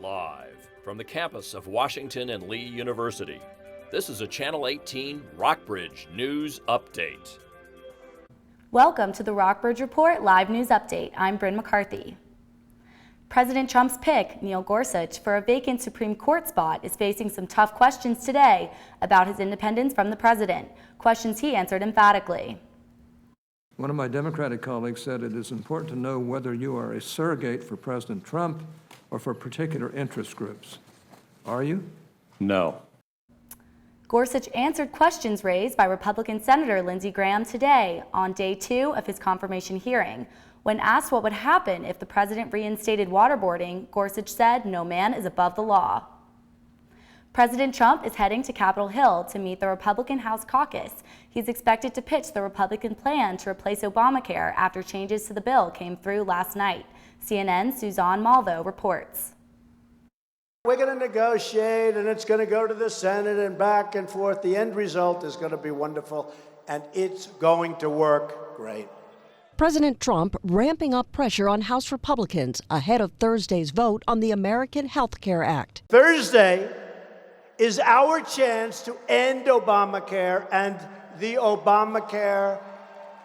Live from the campus of Washington and Lee University, this is a Channel 18 Rockbridge News Update. Welcome to the Rockbridge Report Live News Update. I'm Bryn McCarthy. President Trump's pick, Neil Gorsuch, for a vacant Supreme Court spot is facing some tough questions today about his independence from the president, questions he answered emphatically. One of my Democratic colleagues said it is important to know whether you are a surrogate for President Trump or for particular interest groups. Are you? No. Gorsuch answered questions raised by Republican Senator Lindsey Graham today on day 2 of his confirmation hearing. When asked what would happen if the president reinstated waterboarding, Gorsuch said no man is above the law. President Trump is heading to Capitol Hill to meet the Republican House caucus. He's expected to pitch the Republican plan to replace Obamacare after changes to the bill came through last night. CNN's Suzanne Malvo reports. We're going to negotiate, and it's going to go to the Senate and back and forth. The end result is going to be wonderful, and it's going to work great. President Trump ramping up pressure on House Republicans ahead of Thursday's vote on the American Health Care Act. Thursday is our chance to end Obamacare and the Obamacare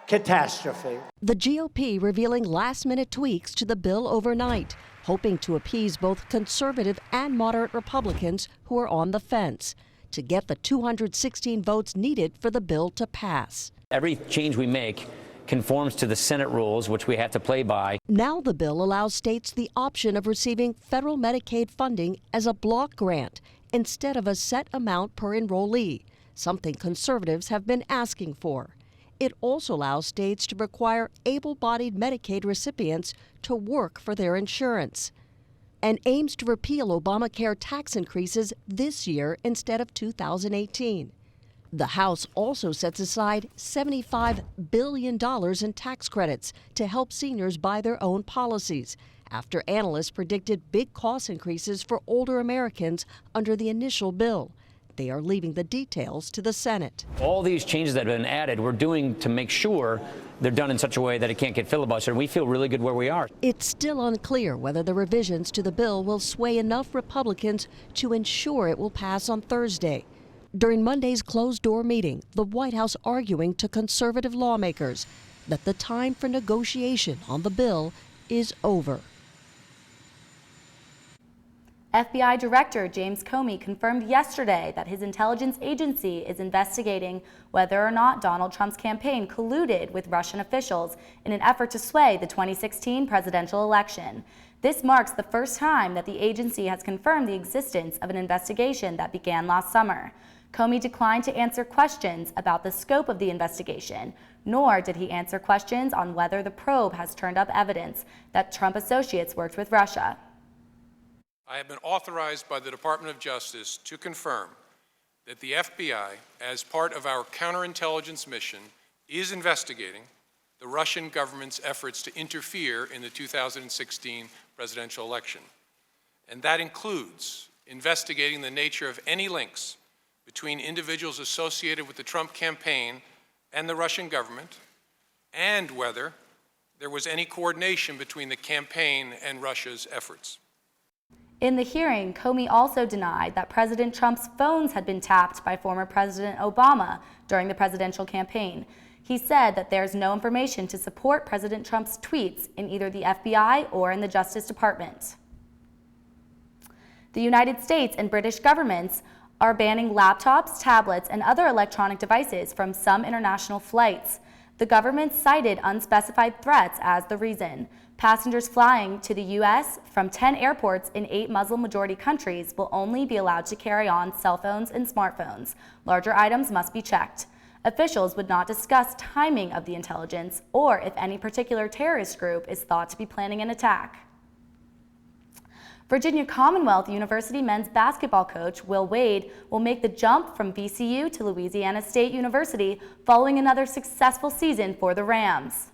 catastrophe. The GOP revealing last-minute tweaks to the bill overnight, hoping to appease both conservative and moderate Republicans who are on the fence to get the 216 votes needed for the bill to pass. Every change we make conforms to the Senate rules, which we have to play by. Now the bill allows states the option of receiving federal Medicaid funding as a block grant instead of a set amount per enrollee, something conservatives have been asking for. It also allows states to require able-bodied Medicaid recipients to work for their insurance, and aims to repeal Obamacare tax increases this year instead of 2018. The House also sets aside $75 billion in tax credits to help seniors buy their own policies, after analysts predicted big cost increases for older Americans under the initial bill. They are leaving the details to the Senate. All these changes that have been added, we're doing to make sure they're done in such a way that it can't get filibustered, and we feel really good where we are. It's still unclear whether the revisions to the bill will sway enough Republicans to ensure it will pass on Thursday. During Monday's closed-door meeting, the White House arguing to conservative lawmakers that the time for negotiation on the bill is over. FBI Director James Comey confirmed yesterday that his intelligence agency is investigating whether or not Donald Trump's campaign colluded with Russian officials in an effort to sway the 2016 presidential election. This marks the first time that the agency has confirmed the existence of an investigation that began last summer. Comey declined to answer questions about the scope of the investigation, nor did he answer questions on whether the probe has turned up evidence that Trump associates worked with Russia. I have been authorized by the Department of Justice to confirm that the FBI, as part of our counterintelligence mission, is investigating the Russian government's efforts to interfere in the 2016 presidential election. And that includes investigating the nature of any links between individuals associated with the Trump campaign and the Russian government, and whether there was any coordination between the campaign and Russia's efforts. In the hearing, Comey also denied that President Trump's phones had been tapped by former President Obama during the presidential campaign. He said that there's no information to support President Trump's tweets in either the FBI or in the Justice Department. The United States and British governments are banning laptops, tablets, and other electronic devices from some international flights. The government cited unspecified threats as the reason. Passengers flying to the U.S. from 10 airports in 8 Muslim-majority countries will only be allowed to carry on cell phones and smartphones. Larger items must be checked. Officials would not discuss timing of the intelligence or if any particular terrorist group is thought to be planning an attack. Virginia Commonwealth University men's basketball coach Will Wade will make the jump from VCU to Louisiana State University following another successful season for the Rams.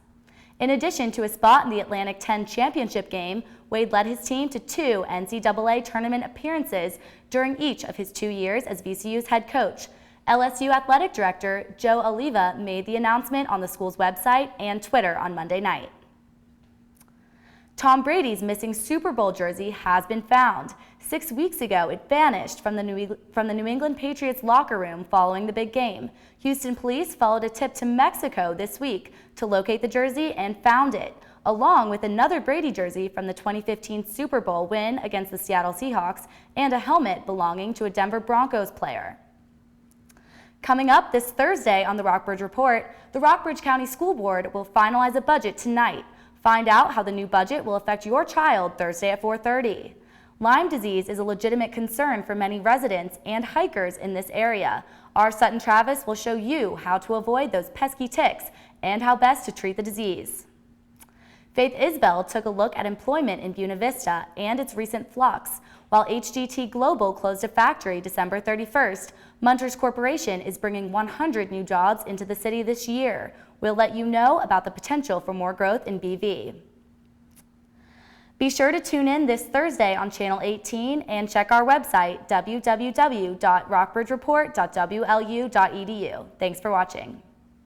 In addition to a spot in the Atlantic 10 championship game, Wade led his team to 2 NCAA tournament appearances during each of his 2 years as VCU's head coach. LSU athletic director Joe Oliva made the announcement on the school's website and Twitter on Monday night. Tom Brady's missing Super Bowl jersey has been found. 6 weeks ago, it vanished from the New England Patriots locker room following the big game. Houston police followed a tip to Mexico this week to locate the jersey and found it, along with another Brady jersey from the 2015 Super Bowl win against the Seattle Seahawks and a helmet belonging to a Denver Broncos player. Coming up this Thursday on the Rockbridge Report, the Rockbridge County School Board will finalize a budget tonight. Find out how the new budget will affect your child Thursday at 4:30. Lyme disease is a legitimate concern for many residents and hikers in this area. Our Sutton Travis will show you how to avoid those pesky ticks and how best to treat the disease. Faith Isbell took a look at employment in Buena Vista and its recent flux. While HGT Global closed a factory December 31st, Munters Corporation is bringing 100 new jobs into the city this year. We'll let you know about the potential for more growth in BV. Be sure to tune in this Thursday on Channel 18 and check our website, www.rockbridgereport.wlu.edu. Thanks for watching.